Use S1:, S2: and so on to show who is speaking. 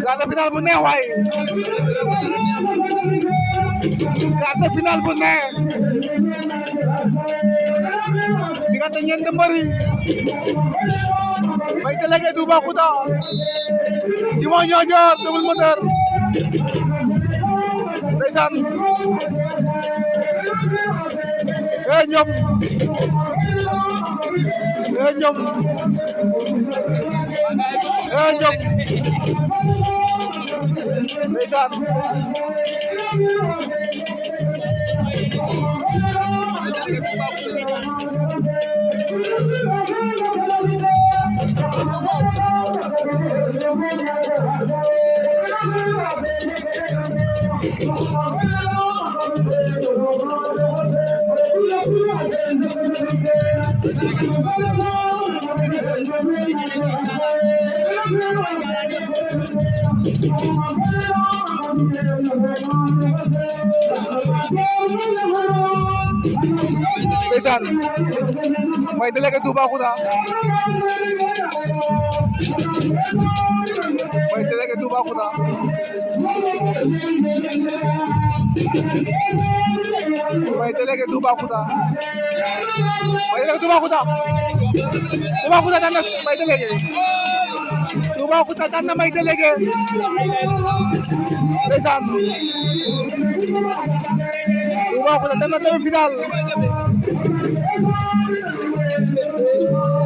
S1: quart de finale bu neex waay quart de finale bu neex diggante ñeenti mbër yi may délégué Toubacouta Djimo Niodior Double Moteur ndeysaan ñoom ñoom ndeysaan ndeysaan may délégué Toubacouta may délégué Toubacouta may délégué Toubacouta may délégué Toubacouta Toubacouta daan na may délégué Toubacouta daan na may délégué ndeysaan Toubacouta dem na demi-finale